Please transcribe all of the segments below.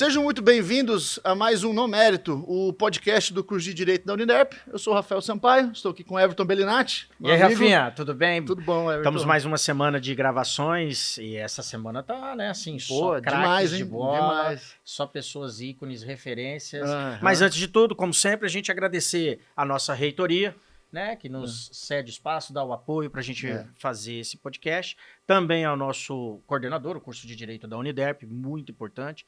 Sejam muito bem-vindos a mais um No Mérito, o podcast do curso de Direito da Uniderp. Eu sou o Rafael Sampaio, estou aqui com o Everton Bellinati. E aí, amigo. Rafinha, tudo bem? Tudo bom, Everton? Estamos mais uma semana de gravações e essa semana tá, né, assim, só craques demais, de hein? bola, Demais. só pessoas ícones, referências. Mas Mas antes de tudo, como sempre, a gente agradecer a nossa reitoria, né, que nos cede espaço, dá o apoio para a gente fazer esse podcast. Também ao nosso coordenador, o curso de Direito da Uniderp, muito importante.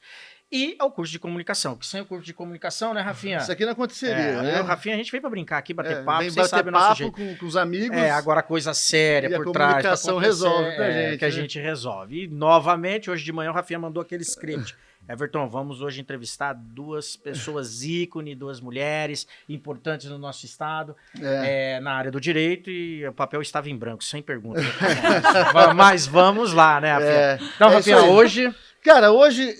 E ao curso de comunicação, que sem o curso de comunicação, né, Rafinha? Isso aqui não aconteceria, né? Eu, Rafinha, a gente veio para brincar aqui, bater papo, vem vocês bater sabem o nosso papo jeito. com os amigos. Agora a coisa séria E a por trás. comunicação resolve pra gente, que a né? gente resolve. E novamente, hoje de manhã, o Rafinha mandou aquele script. Everton, vamos hoje entrevistar duas pessoas ícone, duas mulheres importantes no nosso estado, na área do direito, e o papel estava em branco, sem pergunta. Mas vamos lá, né, Rafinha? Então, Rafinha, hoje... Cara, hoje,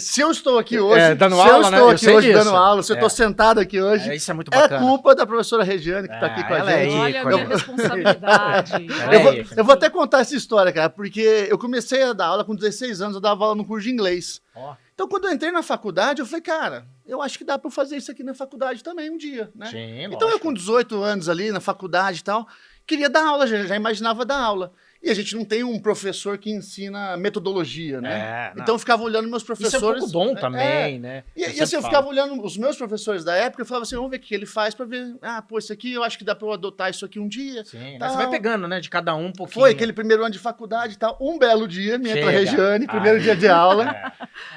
se eu estou aqui hoje, dando se aula, eu estou né? aqui hoje dando aula, se eu estou sentado aqui hoje, isso é muito bacana. É culpa da professora Regiane que está aqui com a gente. Olha a minha responsabilidade. Eu vou até contar essa história, cara, porque eu comecei a dar aula com 16 anos, eu dava aula no curso de inglês. Então, quando eu entrei na faculdade, eu falei, cara, eu acho que dá para fazer isso aqui na faculdade também um dia, né? Sim, então, eu com 18 anos ali na faculdade e tal, queria dar aula, já imaginava dar aula. E a gente não tem um professor que ensina metodologia, né? Então eu ficava olhando meus professores... Isso é um pouco dom também, né? E assim, eu ficava olhando os meus professores da época e falava assim, vamos ver o que ele faz pra ver... isso aqui, eu acho que dá pra eu adotar isso aqui um dia. Sim, você vai pegando, né? De cada um pouquinho. Foi aquele primeiro ano de faculdade e tal. Um belo dia, me entra a Regiane, primeiro dia de aula.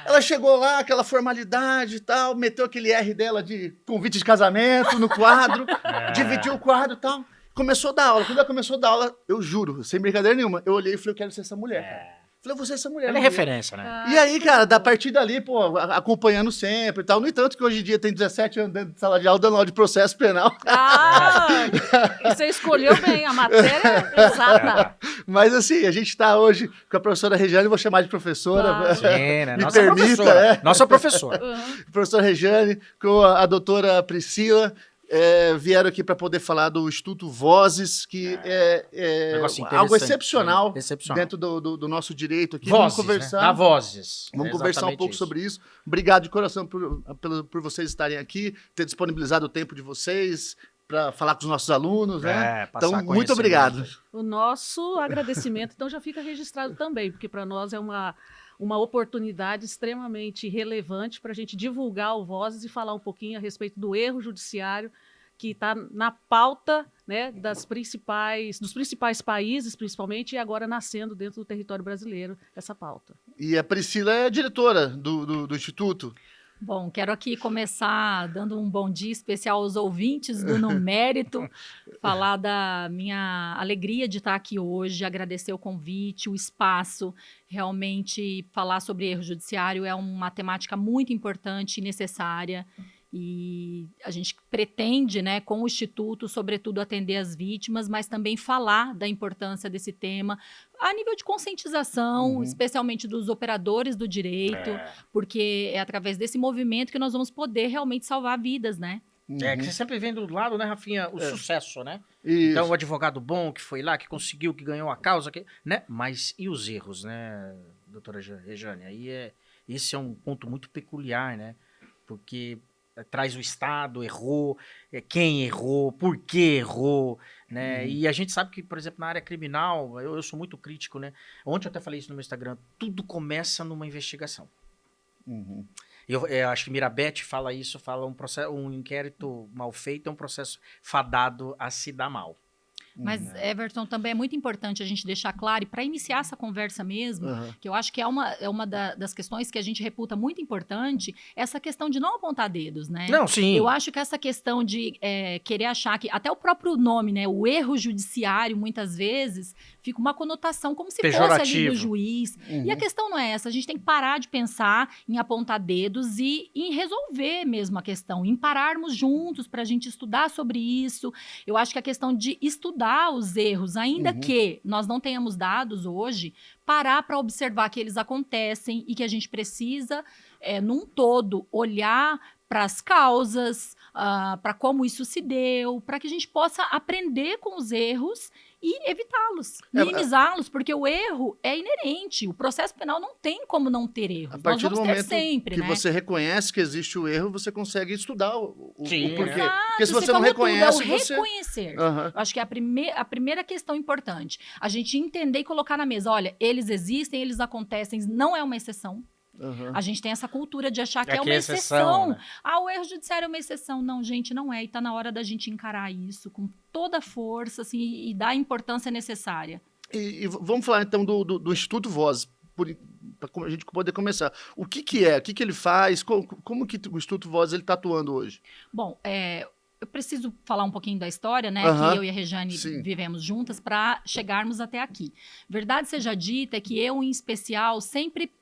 Ela chegou lá, aquela formalidade e tal, meteu aquele R dela de convite de casamento no quadro, dividiu o quadro e tal. Começou a dar aula. Quando ela começou a dar aula, eu juro, sem brincadeira nenhuma, eu olhei e falei, eu quero ser essa mulher, cara. Falei, eu vou ser essa mulher. Ela é referência, né? E aí, cara, da partir dali, pô, acompanhando sempre e tal. No entanto, que hoje em dia tem 17 anos dentro de sala de aula, dando aula de processo penal. E você escolheu bem a matéria exata. Mas assim, a gente tá hoje com a professora Regiane, vou chamar de professora. Sim, né? Me Nossa permita, professora. Nossa professora. Professora Regiane, com a doutora Priscila. Vieram aqui para poder falar do Instituto Vozes, que é algo excepcional dentro do nosso direito aqui. Vozes, vamos conversar. Né? Vozes. Vamos conversar um pouco sobre isso. Obrigado de coração por vocês estarem aqui, ter disponibilizado o tempo de vocês para falar com os nossos alunos, né? Então, muito obrigado. O nosso agradecimento, então, já fica registrado também, porque para nós é uma oportunidade extremamente relevante para a gente divulgar o Vozes e falar um pouquinho a respeito do erro judiciário que está na pauta, né, dos principais países, principalmente, e agora nascendo dentro do território brasileiro, essa pauta. E a Priscila é diretora do Instituto. Bom, quero aqui começar dando um bom dia especial aos ouvintes do No Mérito, falar da minha alegria de estar aqui hoje, agradecer o convite, o espaço. Realmente, falar sobre erro judiciário é uma temática muito importante e necessária. E a gente pretende, né, com o Instituto, sobretudo, atender as vítimas, mas também falar da importância desse tema a nível de conscientização, especialmente dos operadores do direito, porque é através desse movimento que nós vamos poder realmente salvar vidas, né? Que você sempre vem do lado, né, Rafinha, o sucesso, né? Isso. Então, o advogado bom que foi lá, que conseguiu, que ganhou a causa, né? Mas e os erros, né, doutora Regiane? Aí esse é um ponto muito peculiar, né? Porque traz o Estado, errou, quem errou, por que errou, né? E a gente sabe que, por exemplo, na área criminal, eu sou muito crítico, né? Ontem eu até falei isso no meu Instagram, tudo começa numa investigação. Eu acho que Mirabete fala isso, fala um inquérito mal feito é um processo fadado a se dar mal. Mas, Everton, também é muito importante a gente deixar claro, e para iniciar essa conversa mesmo, que eu acho que é uma das questões que a gente reputa muito importante, essa questão de não apontar dedos, né? Não, sim. Eu acho que essa questão de querer achar que, até o próprio nome, né, o erro judiciário, muitas vezes, fica uma conotação como se fosse ali do juiz. E a questão não é essa, a gente tem que parar de pensar em apontar dedos e em resolver mesmo a questão, em pararmos juntos para a gente estudar sobre isso. Eu acho que a questão de estudar os erros, ainda que nós não tenhamos dados hoje, parar para observar que eles acontecem e que a gente precisa, num todo, olhar para as causas, para como isso se deu, para que a gente possa aprender com os erros e evitá-los, É, minimizá-los, porque o erro é inerente. O processo penal não tem como não ter erros. A partir Nós do vamos ter momento sempre, que né? você reconhece que existe o erro, você consegue estudar o Sim, porquê. Exato, Porque se você não falou tudo, reconhece, é o você... reconhecer. Aham. Eu acho que é a primeira questão importante. A gente entender e colocar na mesa, olha, eles existem, eles acontecem, não é uma exceção. Aham. A gente tem essa cultura de achar que é que uma é exceção. né? Ah, o erro judiciário é uma exceção. Não, gente, não é. E tá na hora da gente encarar isso com toda a força, assim, e dar a importância necessária. E vamos falar então do Instituto Voz, para a gente poder começar. O que é? O que ele faz? Como que o Instituto Voz está atuando hoje? Bom, eu preciso falar um pouquinho da história, né? Aham, Que eu e a Rejane sim. vivemos juntas para chegarmos até aqui. Verdade seja dita é que eu, em especial, sempre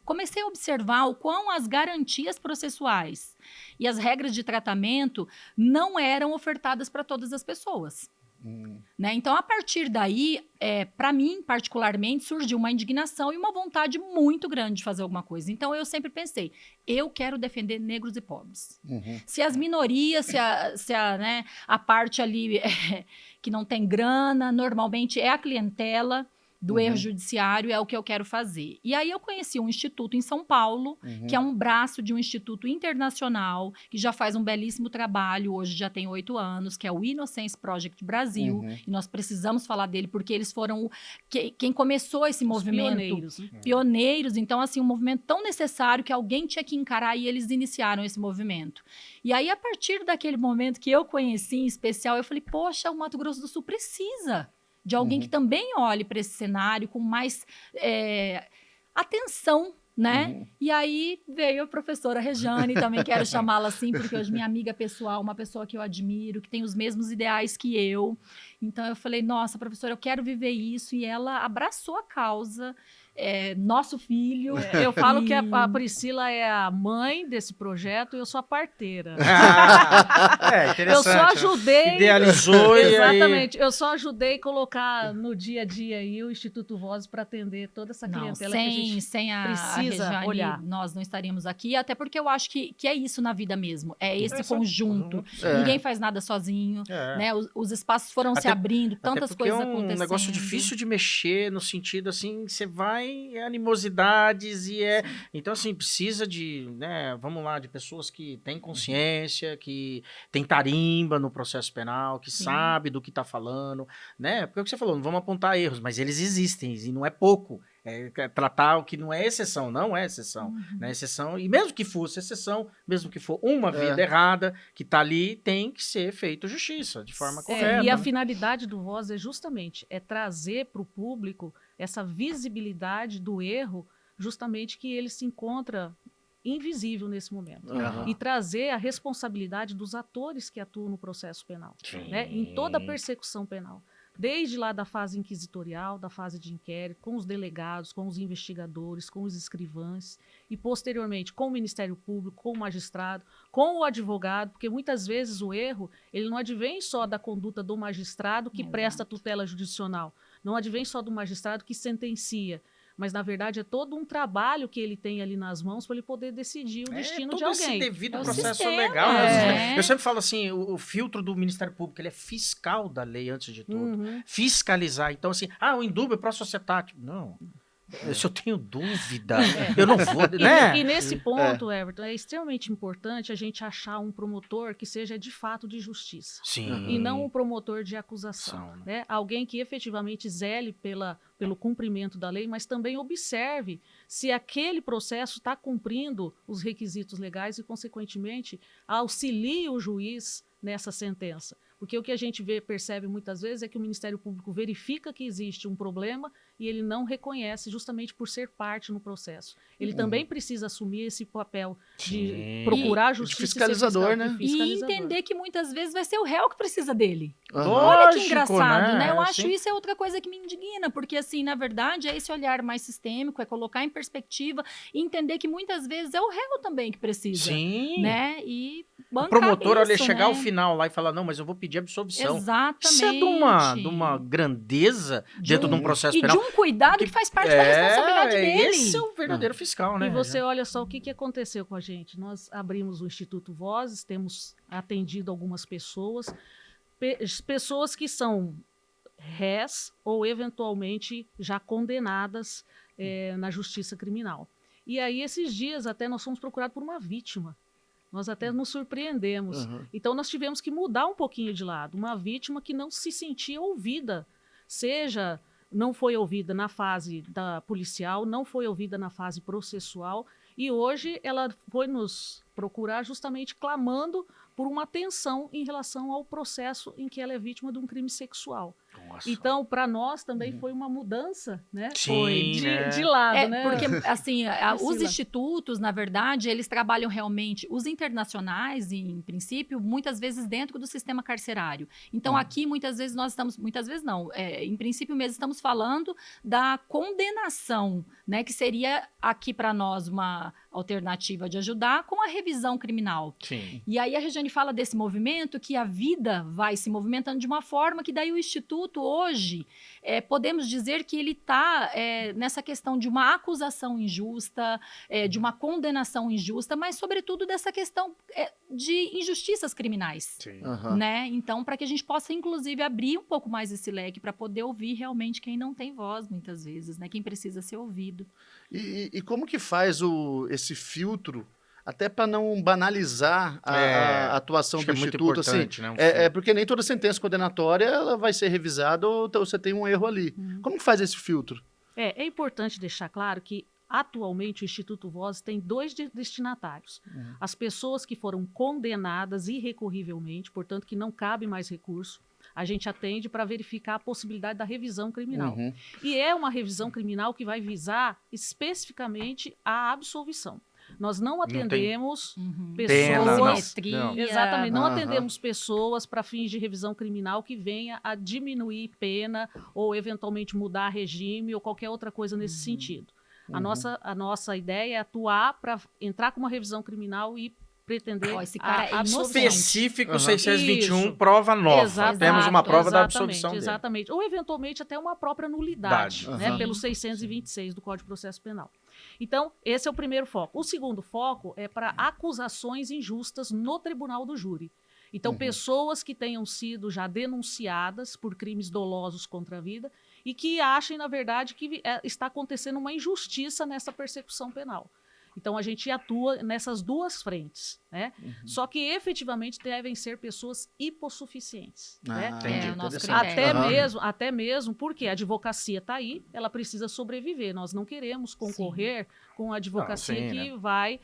comecei a observar o quão as garantias processuais e as regras de tratamento não eram ofertadas para todas as pessoas. Né? Então, a partir daí, para mim, particularmente, surgiu uma indignação e uma vontade muito grande de fazer alguma coisa. Então, eu sempre pensei, eu quero defender negros e pobres. Uhum. Se as minorias, né, a parte ali que não tem grana, normalmente é a clientela do erro judiciário, é o que eu quero fazer. E aí eu conheci um instituto em São Paulo, que é um braço de um instituto internacional, que já faz um belíssimo trabalho, hoje já tem 8 anos, que é o Innocence Project Brasil, e nós precisamos falar dele, porque eles foram quem começou esse movimento. Pioneiros, né? Pioneiros, então assim, um movimento tão necessário que alguém tinha que encarar e eles iniciaram esse movimento. E aí, a partir daquele momento que eu conheci em especial, eu falei, poxa, o Mato Grosso do Sul precisa de alguém que também olhe para esse cenário com mais atenção, né? E aí veio a professora Rejane, também quero chamá-la assim, porque hoje minha amiga pessoal, uma pessoa que eu admiro, que tem os mesmos ideais que eu. Então eu falei, nossa, professora, eu quero viver isso. E ela abraçou a causa, nosso filho. Eu falo que a Priscila é a mãe desse projeto e eu sou a parteira. Interessante. Eu só ajudei. Idealizou e aí... Exatamente. Eu só ajudei a colocar no dia a dia aí o Instituto Vozes para atender toda essa clientela que a gente sem a precisa Rejane, olhar. nós não estaríamos aqui, até porque eu acho que é isso na vida mesmo. É esse conjunto. É. Ninguém faz nada sozinho. Né? Os espaços foram se abrindo, tantas coisas acontecendo. É um negócio difícil de mexer, no sentido assim, você vai, animosidades Então, assim, precisa de, né, vamos lá, de pessoas que têm consciência, que têm tarimba no processo penal, que sabe do que está falando, né? Porque é o que você falou, não vamos apontar erros, mas eles existem e não é pouco. Tratar o que não é exceção, não é exceção. Né? Exceção, e mesmo que fosse exceção, mesmo que for uma vida errada que está ali, tem que ser feito justiça, de forma correta. E a finalidade do Voz é justamente trazer para o público essa visibilidade do erro, justamente que ele se encontra invisível nesse momento. E trazer a responsabilidade dos atores que atuam no processo penal, né? Em toda a persecução penal. Desde lá da fase inquisitorial, da fase de inquérito, com os delegados, com os investigadores, com os escrivães, e posteriormente com o Ministério Público, com o magistrado, com o advogado, porque muitas vezes o erro ele não advém só da conduta do magistrado que presta tutela judicional, não advém só do magistrado que sentencia, mas na verdade é todo um trabalho que ele tem ali nas mãos para ele poder decidir o destino de alguém. Esse devido processo sistema, legal. Eu sempre falo assim, o filtro do Ministério Público, ele é fiscal da lei antes de tudo. Fiscalizar. Então assim, o indúbio é pró-societate. Não. Se eu tenho dúvida, eu não vou, né? E nesse ponto, Everton, é extremamente importante a gente achar um promotor que seja de fato de justiça. Sim. E não um promotor de acusação. Né? Alguém que efetivamente zele pelo cumprimento da lei, mas também observe se aquele processo está cumprindo os requisitos legais e, consequentemente, auxilie o juiz nessa sentença. Porque o que a gente percebe muitas vezes é que o Ministério Público verifica que existe um problema e ele não reconhece justamente por ser parte no processo. Ele também precisa assumir esse papel de procurar a justiça. De fiscalizador, né? E entender que muitas vezes vai ser o réu que precisa dele. Uhum. Olha que engraçado, né? Eu Assim... acho isso é outra coisa que me indigna, porque assim, na verdade, é esse olhar mais sistêmico, é colocar em perspectiva e entender que muitas vezes é o réu também que precisa. Sim. Né? E bancar o promotor, isso, olha, chegar ao né? final lá e falar, não, mas eu vou pedir absolvição. Exatamente. Isso é de uma grandeza dentro de um processo penal. E de um cuidado que faz parte da responsabilidade dele. Esse é o verdadeiro fiscal, né? E você olha só o que aconteceu com a gente. Nós abrimos o Instituto Vozes, temos atendido algumas pessoas que são réis ou eventualmente já condenadas na justiça criminal. E aí, esses dias, até nós fomos procurados por uma vítima. Nós até nos surpreendemos. Então, nós tivemos que mudar um pouquinho de lado. Uma vítima que não se sentia ouvida, seja não foi ouvida na fase da policial, não foi ouvida na fase processual, e hoje ela foi nos procurar justamente clamando por uma atenção em relação ao processo em que ela é vítima de um crime sexual. Nossa. Então, para nós também foi uma mudança, né? Sim, Foi né? de lado, né? Porque, assim, os Priscila. institutos, na verdade, eles trabalham realmente, os internacionais, em princípio, muitas vezes dentro do sistema carcerário. Então, aqui, muitas vezes, em princípio mesmo, estamos falando da condenação, né? Que seria, aqui para nós, uma alternativa de ajudar com a revisão criminal. Sim. E aí a Regiane fala desse movimento, que a vida vai se movimentando de uma forma que daí o Instituto hoje, podemos dizer que ele está nessa questão de uma acusação injusta, de uma condenação injusta, mas sobretudo dessa questão de injustiças criminais. Sim. Né? Então, para que a gente possa, inclusive, abrir um pouco mais esse leque para poder ouvir realmente quem não tem voz, muitas vezes, né? Quem precisa ser ouvido. E como que faz esse filtro, até para não banalizar a atuação Acho do que é muito Instituto? importante, Assim, né? porque nem toda sentença condenatória ela vai ser revisada ou você tem um erro ali. Como que faz esse filtro? É importante deixar claro que, atualmente, o Instituto Voz tem 2 destinatários. As pessoas que foram condenadas irrecorrivelmente, portanto, que não cabe mais recurso, a gente atende para verificar a possibilidade da revisão criminal. E é uma revisão criminal que vai visar especificamente a absolvição. Nós não atendemos pena, pessoas... não. Exatamente, não atendemos pessoas para fins de revisão criminal que venha a diminuir pena ou eventualmente mudar regime ou qualquer outra coisa nesse sentido. A nossa ideia é atuar para entrar com uma revisão criminal e pretender esse cara é absolvição. Específico 621, Isso. prova nova. Exato, Temos uma prova da exatamente, absolvição dele. exatamente. Ou, eventualmente, até uma própria nulidade, né, Sim. pelo 626 do Código de Processo Penal. Então, esse é o primeiro foco. O segundo foco é para acusações injustas no tribunal do júri. Então, pessoas que tenham sido já denunciadas por crimes dolosos contra a vida e que achem, na verdade, que está acontecendo uma injustiça nessa persecução penal. Então, a gente atua nessas 2 frentes, né? Só que, efetivamente, devem ser pessoas hipossuficientes, né? Entendi. o nosso Interessante. Até mesmo porque a advocacia está aí, ela precisa sobreviver. Nós não queremos concorrer com a advocacia que vai...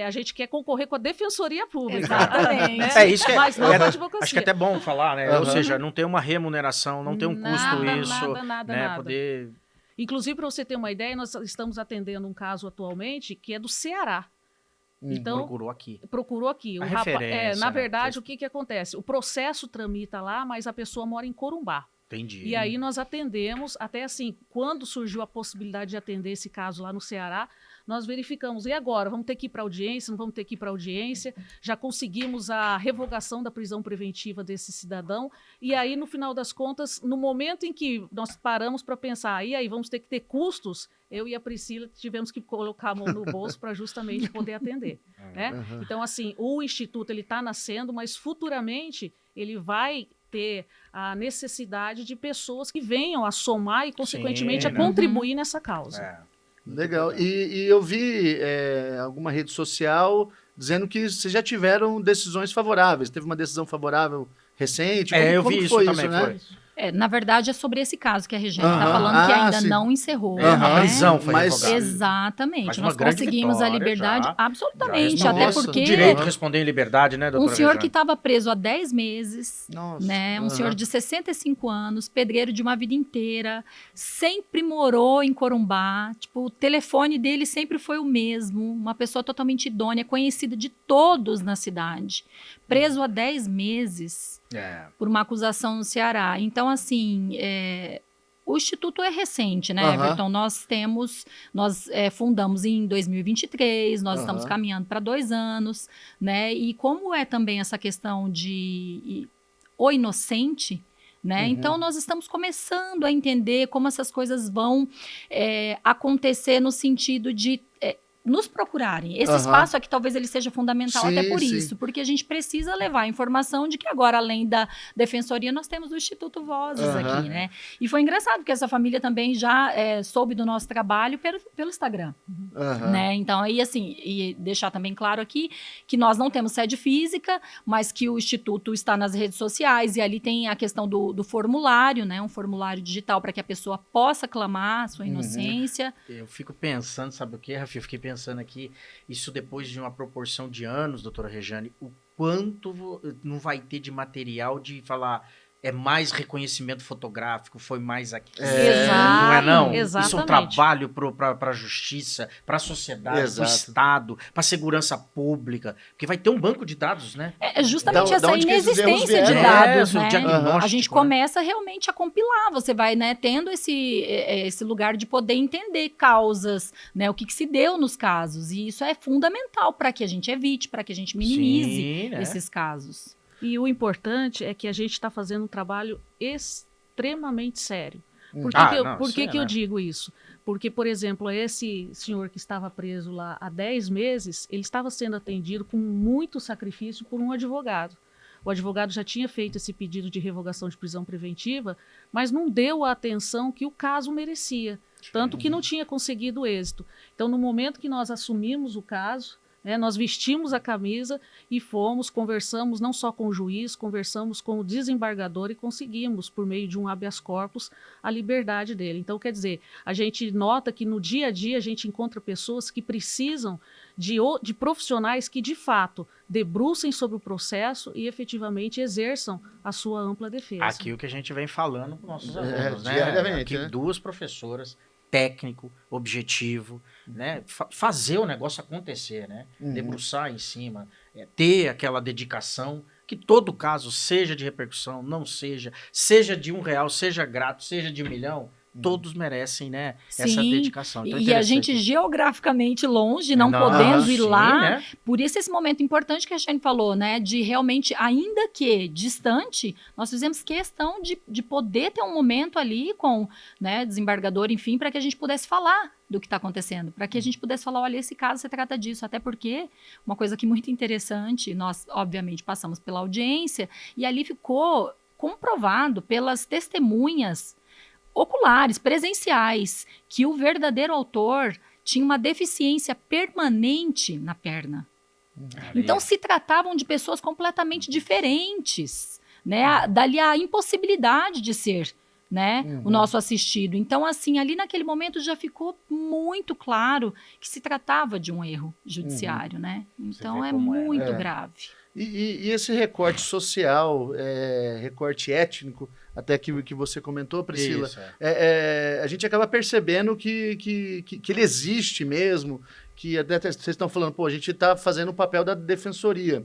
a gente quer concorrer com a defensoria pública. Exatamente. Né? Isso que Mas não com a advocacia. acho que é até bom falar, né? Ou seja, não tem uma remuneração, não tem um custo Nada. né? Poder... Inclusive, para você ter uma ideia, nós estamos atendendo um caso atualmente que é do Ceará. Então, procurou aqui. A referência, na verdade, né? o que acontece? O processo tramita lá, mas a pessoa mora em Corumbá. Entendi. E aí nós atendemos, até assim, quando surgiu a possibilidade de atender esse caso lá no Ceará, nós verificamos, e agora? Vamos ter que ir para audiência? Não vamos ter que ir para audiência? Já conseguimos a revogação da prisão preventiva desse cidadão, e aí, no final das contas, no momento em que nós paramos para pensar, e aí, vamos ter que ter custos, eu e a Priscila tivemos que colocar a mão no bolso para justamente poder atender. Né? Então, assim, o Instituto está nascendo, mas futuramente ele vai ter a necessidade de pessoas que venham a somar e, consequentemente, a contribuir nessa causa. Legal. E eu vi alguma rede social dizendo que vocês já tiveram decisões favoráveis. Teve uma decisão favorável recente? Eu como vi isso foi também, né? foi. Na verdade, é sobre esse caso que a Regiane está falando, que ainda não encerrou. A prisão foi Mas- revogada. Exatamente. Mas nós uma grande conseguimos a vitória liberdade, já. absolutamente. Já Até Nossa, porque Direito de responder em liberdade, né, doutora um senhor Regiane? que estava preso há 10 meses, Nossa. né? Um senhor de 65 anos, pedreiro de uma vida inteira, sempre morou em Corumbá. Tipo, o telefone dele sempre foi o mesmo. Uma pessoa totalmente idônea, conhecida de todos na cidade. Preso há 10 meses por uma acusação no Ceará. Então, assim, o Instituto é recente, né, Everton? Nós fundamos em 2023, nós estamos caminhando para 2 anos, né? E como é também essa questão de o inocente, né? Então, nós estamos começando a entender como essas coisas vão acontecer no sentido de nos procurarem. Esse espaço aqui talvez ele seja fundamental até por isso, porque a gente precisa levar a informação de que agora, além da Defensoria, nós temos o Instituto Vozes aqui, né? E foi engraçado, porque essa família também já soube do nosso trabalho pelo Instagram, né? Então, aí assim, e deixar também claro aqui que nós não temos sede física, mas que o Instituto está nas redes sociais e ali tem a questão do formulário, né? Um formulário digital para que a pessoa possa clamar a sua inocência. Eu fico pensando, sabe o quê, Rafi? Eu fiquei pensando aqui, isso depois de uma proporção de anos, doutora Rejane, o quanto não vai ter de material de falar... É mais reconhecimento fotográfico, foi mais aqui. Exato, não é não? exatamente. Isso é um trabalho para a justiça, para a sociedade, para o Estado, para a segurança pública. Porque vai ter um banco de dados, né? É justamente essa inexistência de dados, né? A gente começa realmente a compilar. Você vai, né, tendo esse lugar de poder entender causas, né? O que se deu nos casos. E isso é fundamental para que a gente evite, para que a gente minimize esses casos. E o importante é que a gente está fazendo um trabalho extremamente sério. Por que eu digo isso? Porque, por exemplo, esse senhor que estava preso lá há 10 meses, ele estava sendo atendido com muito sacrifício por um advogado. O advogado já tinha feito esse pedido de revogação de prisão preventiva, mas não deu a atenção que o caso merecia, tanto que não tinha conseguido êxito. Então, no momento que nós assumimos o caso, nós vestimos a camisa e conversamos não só com o juiz, conversamos com o desembargador e conseguimos, por meio de um habeas corpus, a liberdade dele. Então, quer dizer, a gente nota que no dia a dia a gente encontra pessoas que precisam de profissionais que, de fato, debrucem sobre o processo e efetivamente exerçam a sua ampla defesa. Aqui o que a gente vem falando para os nossos alunos, né? Diariamente, Aqui, 2 professoras, técnico, objetivo, né? Fazer o negócio acontecer, né? Debruçar em cima, ter aquela dedicação, que todo caso, seja de repercussão, não seja de R$1, seja grato, seja de 1 milhão, todos merecem, né, essa dedicação. Então, e a gente geograficamente longe, não podendo ir lá, né? Por isso esse momento importante que a Shane falou, né, de realmente, ainda que distante, nós fizemos questão de poder ter um momento ali com, né, desembargador, enfim, para que a gente pudesse falar do que está acontecendo, para que a gente pudesse falar, olha, esse caso se trata disso, até porque uma coisa que muito interessante, nós obviamente passamos pela audiência e ali ficou comprovado pelas testemunhas oculares, presenciais, que o verdadeiro autor tinha uma deficiência permanente na perna. Então, se tratavam de pessoas completamente diferentes, né? Dali a impossibilidade de ser, né, o nosso assistido. Então, assim, ali naquele momento já ficou muito claro que se tratava de um erro judiciário, né? Então, é muito grave. E esse recorte social, recorte étnico, até que você comentou, Priscila, Isso, a gente acaba percebendo que ele existe mesmo, que até vocês estão falando, pô, a gente está fazendo o papel da defensoria.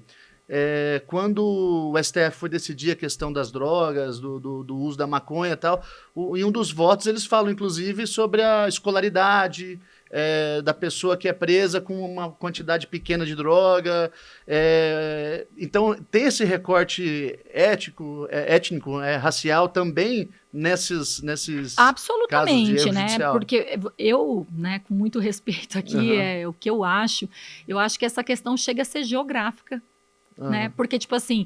Quando o STF foi decidir a questão das drogas, do uso da maconha e tal, em um dos votos eles falam, inclusive, sobre a escolaridade da pessoa que é presa com uma quantidade pequena de droga. Então, tem esse recorte étnico, racial também nesses absolutamente, casos de erro né? judicial. Porque eu, né, com muito respeito aqui, o que eu acho que essa questão chega a ser geográfica. Né? Porque, tipo assim,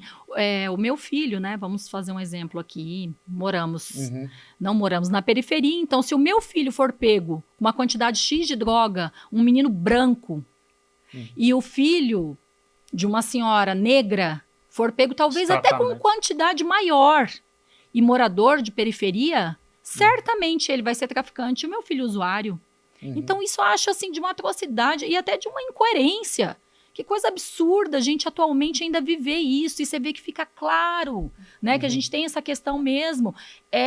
o meu filho, né? Vamos fazer um exemplo aqui. Não moramos na periferia. Então, se o meu filho for pego com uma quantidade X de droga, um menino branco, e o filho de uma senhora negra for pego, talvez até com quantidade maior, e morador de periferia, certamente ele vai ser traficante e o meu filho usuário. Então, isso eu acho, assim, de uma atrocidade e até de uma incoerência. Que coisa absurda a gente atualmente ainda viver isso. E você vê que fica claro, né? Que a gente tem essa questão mesmo.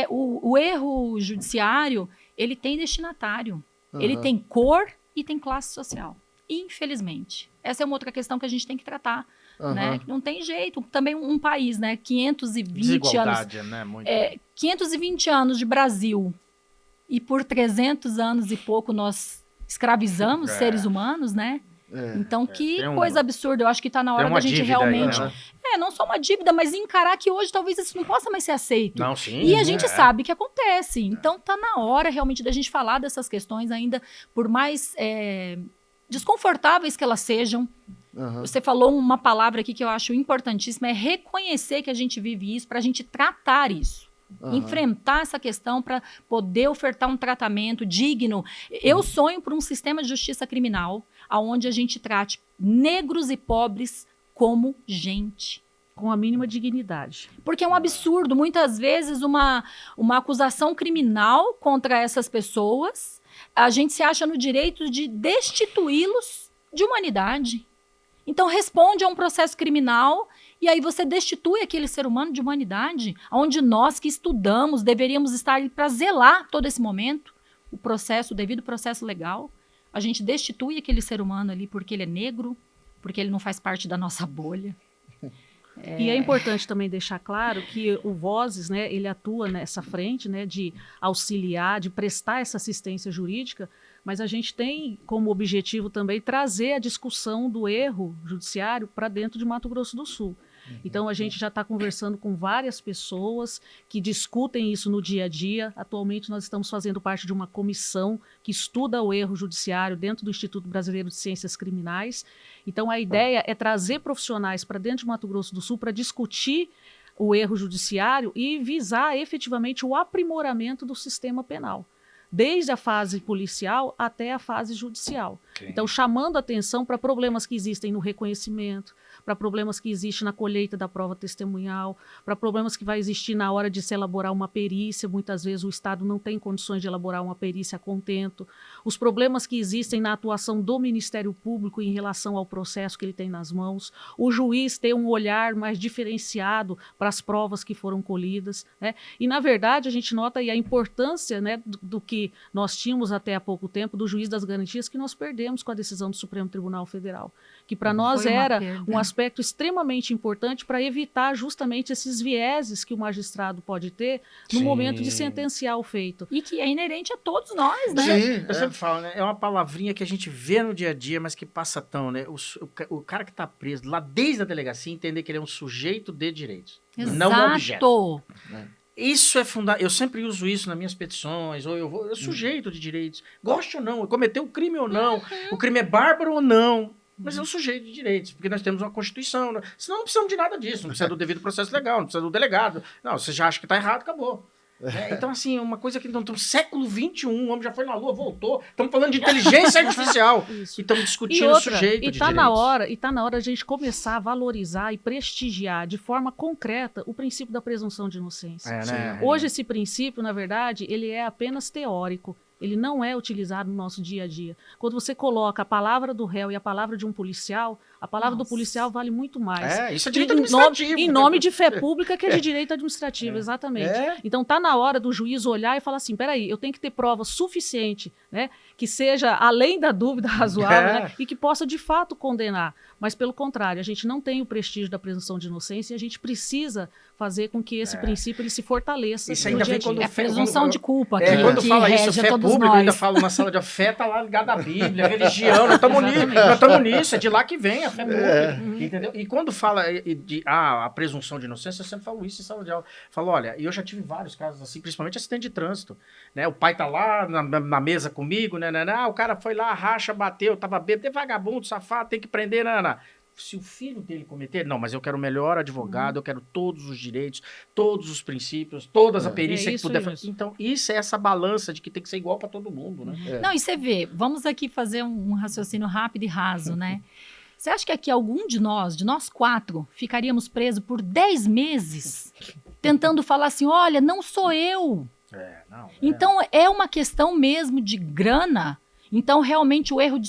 O erro judiciário, ele tem destinatário. Ele tem cor e tem classe social. Infelizmente. Essa é uma outra questão que a gente tem que tratar. Né? Que não tem jeito. Também um país, né? 520 anos. Né? Muito 520 anos de Brasil. E por 300 anos e pouco nós escravizamos seres humanos, né? Então, que coisa absurda. Eu acho que está na hora da gente realmente... Aí, né? Não só uma dívida, mas encarar que hoje talvez isso não possa mais ser aceito. Não, sim, e a gente sabe que acontece. Então, está na hora realmente da gente falar dessas questões ainda, por mais desconfortáveis que elas sejam. Você falou uma palavra aqui que eu acho importantíssima, é reconhecer que a gente vive isso, para a gente tratar isso. Enfrentar essa questão para poder ofertar um tratamento digno. Eu sonho por um sistema de justiça criminal onde a gente trate negros e pobres como gente. Com a mínima dignidade. Porque é um absurdo, muitas vezes, uma acusação criminal contra essas pessoas, a gente se acha no direito de destituí-los de humanidade. Então, responde a um processo criminal e aí você destitui aquele ser humano de humanidade, onde nós que estudamos deveríamos estar ali para zelar todo esse momento, o devido processo legal. A gente destitui aquele ser humano ali porque ele é negro, porque ele não faz parte da nossa bolha. E é importante também deixar claro que o Vozes, né, ele atua nessa frente, né, de auxiliar, de prestar essa assistência jurídica, mas a gente tem como objetivo também trazer a discussão do erro judiciário para dentro de Mato Grosso do Sul. Então, a gente já está conversando com várias pessoas que discutem isso no dia a dia. Atualmente, nós estamos fazendo parte de uma comissão que estuda o erro judiciário dentro do Instituto Brasileiro de Ciências Criminais. Então, a ideia é trazer profissionais para dentro de Mato Grosso do Sul para discutir o erro judiciário e visar efetivamente o aprimoramento do sistema penal, desde a fase policial até a fase judicial. Sim. Então, chamando atenção para problemas que existem no reconhecimento, para problemas que existem na colheita da prova testemunhal, para problemas que vai existir na hora de se elaborar uma perícia. Muitas vezes o Estado não tem condições de elaborar uma perícia a contento. Os problemas que existem na atuação do Ministério Público em relação ao processo que ele tem nas mãos. O juiz ter um olhar mais diferenciado para as provas que foram colhidas, né? E, na verdade, a gente nota aí a importância, né, do que nós tínhamos até há pouco tempo, do juiz das garantias, que nós perdemos com a decisão do Supremo Tribunal Federal, que para nós era um aspecto extremamente importante para evitar justamente esses vieses que o magistrado pode ter no momento de sentenciar o feito. E que é inerente a todos nós, né? Sim, eu sempre falo, né? É uma palavrinha que a gente vê no dia a dia, mas que passa tão, né? O cara que está preso lá desde a delegacia entender que ele é um sujeito de direitos, Exato. não um objeto. Isso é fundamental. Eu sempre uso isso nas minhas petições, ou eu sujeito de direitos. Goste ou não, cometeu um crime ou não, o crime é bárbaro ou não, mas é um sujeito de direitos, porque nós temos uma Constituição. Né? Senão não precisamos de nada disso, não precisa do devido processo legal, não precisa do delegado. Não, você já acha que está errado, acabou. Então, assim, uma coisa que não estamos século XXI, o homem já foi na Lua, voltou. Estamos falando de inteligência artificial. E estamos discutindo o sujeito de direitos. E está na hora a gente começar a valorizar e prestigiar de forma concreta o princípio da presunção de inocência. Né? Hoje, esse princípio, na verdade, ele é apenas teórico. Ele não é utilizado no nosso dia a dia. Quando você coloca a palavra do réu e a palavra de um policial, a palavra do policial vale muito mais. Isso é direito administrativo. Em nome de fé pública, que é de direito administrativo, exatamente. Então, está na hora do juiz olhar e falar assim, peraí, eu tenho que ter prova suficiente, né, que seja além da dúvida razoável, né, e que possa, de fato, condenar. Mas, pelo contrário, a gente não tem o prestígio da presunção de inocência e a gente precisa fazer com que esse princípio ele se fortaleça. Isso ainda vem quando... É a presunção de culpa que quando fala rege isso, fé todos pública, nós. eu ainda falo na sala de fé, tá lá ligado à Bíblia, religião, nós estamos nisso, é de lá que vem a fé pública, entendeu? E quando fala a presunção de inocência, eu sempre falo isso em sala de aula. Falo, olha, e eu já tive vários casos assim, principalmente acidente de trânsito, né? O pai tá lá na mesa comigo, né? O cara foi lá, racha, bateu, tava bêbado, é vagabundo, safado, tem que prender, Se o filho dele cometer, não, mas eu quero o melhor advogado, eu quero todos os direitos, todos os princípios, todas a perícia que puder fazer. Então, isso é essa balança de que tem que ser igual para todo mundo, né? Não, e você vê, vamos aqui fazer um raciocínio rápido e raso, né? Você acha que aqui algum de nós 4, ficaríamos presos por 10 meses tentando falar assim, olha, não sou eu. Então, é uma questão mesmo de grana. Então, realmente, o erro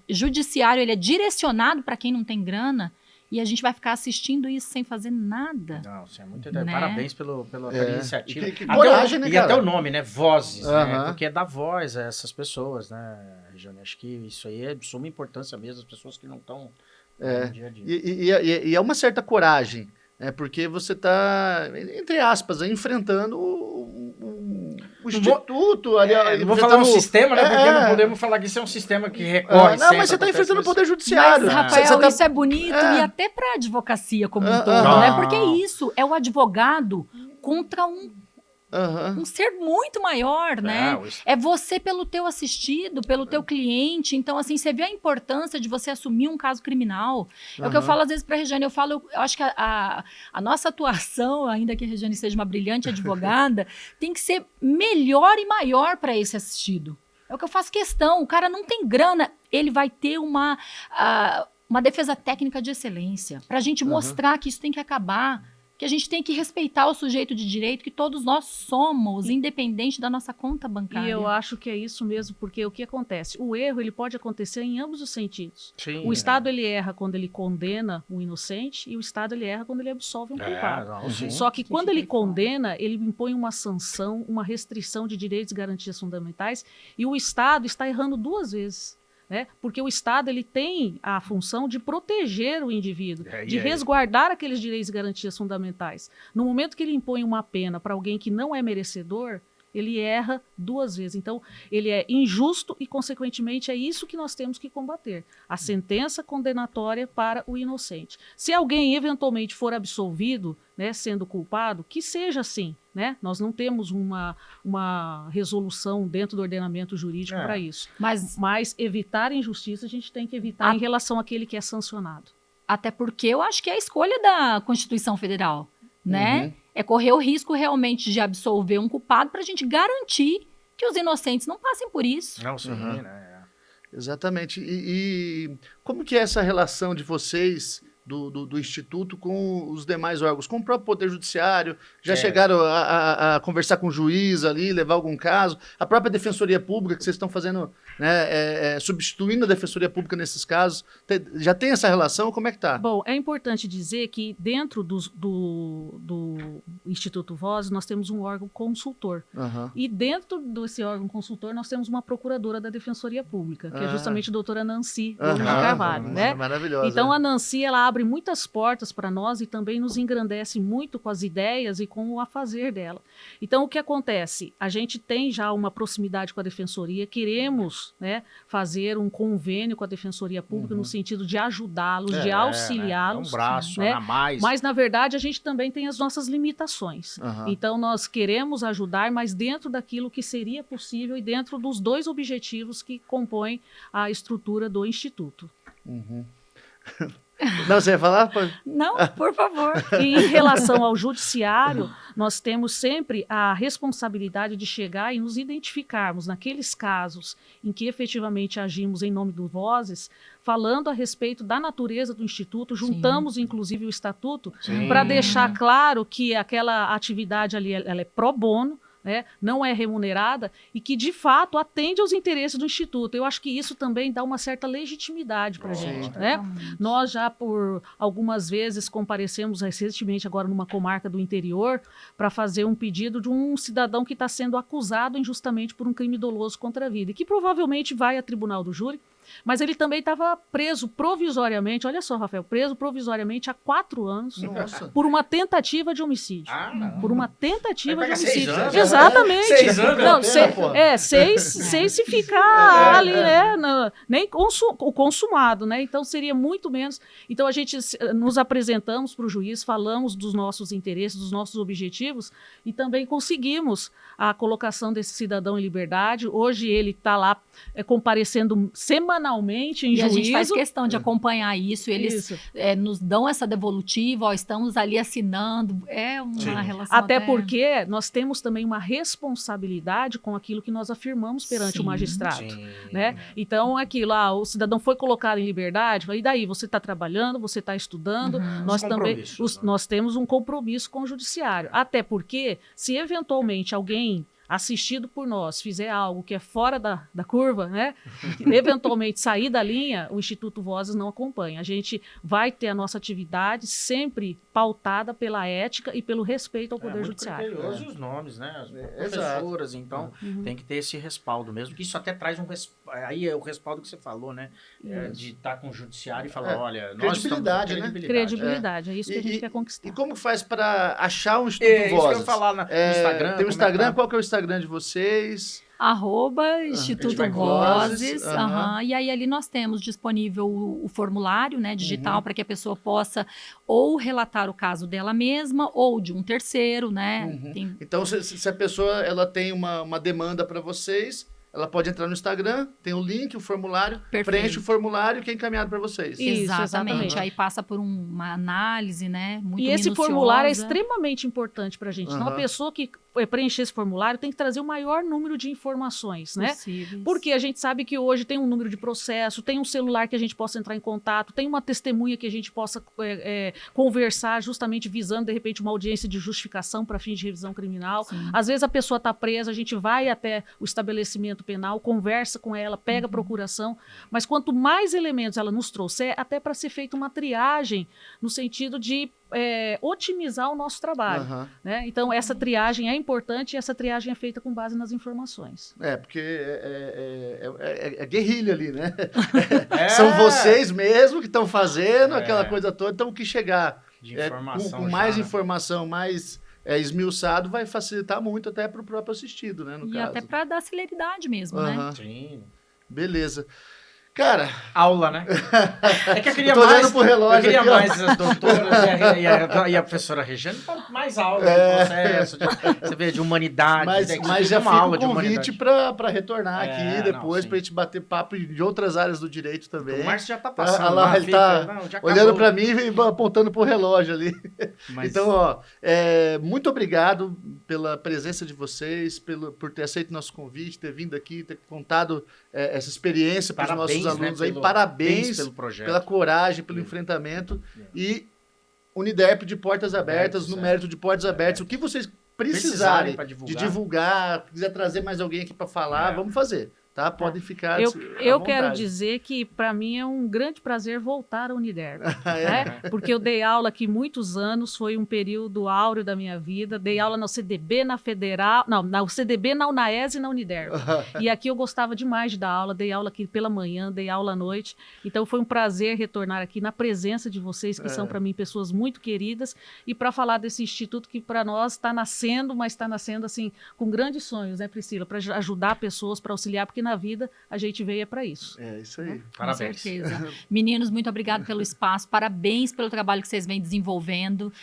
judiciário ele é direcionado para quem não tem grana e a gente vai ficar assistindo isso sem fazer nada. Não, isso é muito... Né? Parabéns pela iniciativa. Que coragem, né, cara? E até o nome, né? Vozes, né? Porque é dar voz a essas pessoas, né, Regiane? Acho que isso aí é de suma importância mesmo, as pessoas que não estão no dia a dia. E é uma certa coragem, né? Porque você está, entre aspas, enfrentando o instituto. Não vou falar um sistema, né? Porque não podemos falar que isso é um sistema que recorre. Não, mas você está enfrentando o poder judiciário. Mas, Rafael, isso é bonito e até para a advocacia como um todo, né? Porque isso é o advogado contra um Aham. Um ser muito maior, né? o É você pelo teu assistido, pelo teu cliente. Então, assim, você vê a importância de você assumir um caso criminal. É o que eu Aham. falo às vezes para a Regiane. Eu acho que a nossa atuação, ainda que a Regiane seja uma brilhante advogada, tem que ser melhor e maior para esse assistido. É o que eu faço questão. O cara não tem grana, ele vai ter uma defesa técnica de excelência. Para a gente mostrar que isso tem que acabar. Que a gente tem que respeitar o sujeito de direito, que todos nós somos, independente da nossa conta bancária. E eu acho que é isso mesmo, porque o que acontece? O erro ele pode acontecer em ambos os sentidos. Sim, O Estado ele erra quando ele condena o inocente e o Estado ele erra quando ele absolve um culpado. não, sim. Só que Gente, quando ele tem fora. condena, ele impõe uma sanção, uma restrição de direitos e garantias fundamentais, e o Estado está errando duas vezes. Né? Porque o Estado ele tem a função de proteger o indivíduo, de resguardar aqueles direitos e garantias fundamentais. No momento que ele impõe uma pena para alguém que não é merecedor, ele erra duas vezes. Então, ele é injusto e, consequentemente, é isso que nós temos que combater. A sentença condenatória para o inocente. Se alguém, eventualmente, for absolvido, né, sendo culpado, que seja assim. Né? Nós não temos uma resolução dentro do ordenamento jurídico para isso. Mas evitar injustiça a gente tem que evitar em relação àquele que é sancionado. Até porque eu acho que é a escolha da Constituição Federal, né? Uhum. É correr o risco realmente de absolver um culpado para a gente garantir que os inocentes não passem por isso. Não, sim, Uhum. né? Exatamente. E como que é essa relação de vocês, do Instituto, com os demais órgãos, com o próprio Poder Judiciário? Já chegaram a conversar com o juiz ali, levar algum caso? A própria Defensoria Pública, que vocês estão fazendo, né, substituindo a Defensoria Pública nesses casos, já tem essa relação? Como é que tá? Bom, é importante dizer que dentro do Instituto Voz, nós temos um órgão consultor. Aham. E dentro desse órgão consultor, nós temos uma procuradora da Defensoria Pública, que é justamente a doutora Nancy Gomes de Carvalho. Né? Maravilhosa. Então, a Nancy, ela abre muitas portas para nós e também nos engrandece muito com as ideias e com o afazer dela. Então, o que acontece? A gente tem já uma proximidade com a Defensoria, queremos, né, fazer um convênio com a Defensoria Pública no sentido de ajudá-los, de auxiliá-los. Um braço, né? a mais. Mas, na verdade, a gente também tem as nossas limitações. Aham. Então, nós queremos ajudar, mas dentro daquilo que seria possível e dentro dos dois objetivos que compõem a estrutura do Instituto. Uhum. Não, você ia falar? Não, por favor. E em relação ao judiciário, nós temos sempre a responsabilidade de chegar e nos identificarmos naqueles casos em que efetivamente agimos em nome do Vozes, falando a respeito da natureza do Instituto, juntamos inclusive o Estatuto para deixar claro que aquela atividade ali ela é pro bono, né, não é remunerada e que, de fato, atende aos interesses do Instituto. Eu acho que isso também dá uma certa legitimidade para a gente. Né? Nós já, por algumas vezes, comparecemos recentemente agora numa comarca do interior para fazer um pedido de um cidadão que está sendo acusado injustamente por um crime doloso contra a vida e que provavelmente vai a tribunal do júri, mas ele também estava preso provisoriamente, olha só, Rafael, preso provisoriamente há 4 anos por uma tentativa de homicídio. Por uma tentativa de homicídio. 6 anos, Exatamente. 6 anos. Não, seis se ficar ali, né? Nem o consumado, né? Então seria muito menos. Então a gente nos apresentamos para o juiz, falamos dos nossos interesses, dos nossos objetivos e também conseguimos a colocação desse cidadão em liberdade. Hoje ele está lá comparecendo semanalmente em juízo. A gente faz questão de acompanhar isso. Eles nos dão essa devolutiva, ó, estamos ali assinando. É uma relação até porque nós temos também uma responsabilidade com aquilo que nós afirmamos perante o magistrado. Né? Então, aquilo lá, o cidadão foi colocado em liberdade, e daí? Você está trabalhando, você está estudando, nós temos um compromisso com o judiciário. Até porque, se eventualmente alguém assistido por nós, fizer algo que é fora da curva, né? Eventualmente sair da linha, o Instituto Vozes não acompanha. A gente vai ter a nossa atividade sempre pautada pela ética e pelo respeito ao Poder Judiciário. Os nomes, né? As professoras, então tem que ter esse respaldo mesmo, que isso até traz um aí é o respaldo que você falou, né? De estar com o judiciário e falar, olha... Credibilidade, né? Credibilidade, é isso que a gente quer conquistar. E como faz para achar um Instituto Isso que eu Vozes? ia falar no Instagram. Tem o Instagram, qual que é o Instagram de vocês? Instituto vai Vozes. Aham. E aí ali nós temos disponível o formulário, né, digital, para que a pessoa possa ou relatar o caso dela mesma ou de um terceiro, né? Então, se a pessoa ela tem uma demanda para vocês, ela pode entrar no Instagram, tem o link, o formulário, preenche o formulário que é encaminhado para vocês. Isso, Exatamente. Aí passa por uma análise, né, muito E esse minuciosa. formulário é extremamente importante para a gente. Então, a Aham. pessoa que preencher esse formulário tem que trazer o maior número de informações, né? Possíveis. Porque a gente sabe que hoje tem um número de processo, tem um celular que a gente possa entrar em contato, tem uma testemunha que a gente possa conversar justamente visando, de repente, uma audiência de justificação para fins de revisão criminal. Sim. Às vezes a pessoa está presa, a gente vai até o estabelecimento penal, conversa com ela, pega a procuração, mas quanto mais elementos ela nos trouxer, até para ser feita uma triagem no sentido de otimizar o nosso trabalho. Aham. Né? Então, essa triagem é importante e essa triagem é feita com base nas informações. Porque é guerrilha ali, né? São vocês mesmo que estão fazendo aquela coisa toda, então o que chegar De informação com mais já, né? informação, mais esmiuçado, vai facilitar muito até para o próprio assistido, né? No E caso. até para dar celeridade mesmo, né? Aham. Sim. Beleza. Cara, Aula, né? É que eu queria tô olhando mais... pro relógio Eu queria aqui, ó. mais as doutoras e a professora Regiane para mais aula de processo, você vê, de humanidade. mas já uma fica aula o de convite humanidade. para retornar aqui depois, sim. para a gente bater papo de outras áreas do direito também. O Márcio já tá passando. Olha lá, ele tá já olhando acabou. para mim e apontando pro relógio ali. Mas- Então, muito obrigado pela presença de vocês, por ter aceito nosso convite, ter vindo aqui, ter contado essa experiência para os Parabéns, nossos alunos né, aí. pelo- Parabéns pelo projeto. pela coragem, pelo enfrentamento. E Uniderp de portas abertas, no mérito de portas abertas. O que vocês precisarem pra de divulgar. divulgar, quiser trazer mais alguém aqui para falar, vamos fazer. Tá? Podem ficar Eu à quero vontade. dizer que, para mim, é um grande prazer voltar à Uniderp. Né? Porque eu dei aula aqui muitos anos, foi um período áureo da minha vida. Dei aula na CDB, na Federal... Não, na CDB, na UNAES e na Uniderp. E aqui eu gostava demais de dar aula. Dei aula aqui pela manhã, dei aula à noite. Então, foi um prazer retornar aqui na presença de vocês, que são, para mim, pessoas muito queridas. E para falar desse instituto que, para nós, está nascendo, mas está nascendo, assim, com grandes sonhos, né, Priscila? Para ajudar pessoas, para auxiliar, porque na vida a gente veio para isso. É isso aí. Parabéns. Com certeza. Meninos, muito obrigado pelo espaço. Parabéns pelo trabalho que vocês vêm desenvolvendo.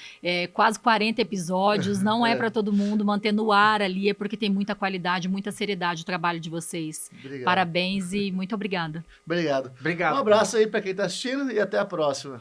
Quase 40 episódios. Não é para todo mundo. Manter no ar ali é porque tem muita qualidade, muita seriedade o trabalho de vocês. Obrigado. Parabéns e muito obrigada. Obrigado. Obrigado. Um abraço aí para quem está assistindo e até a próxima.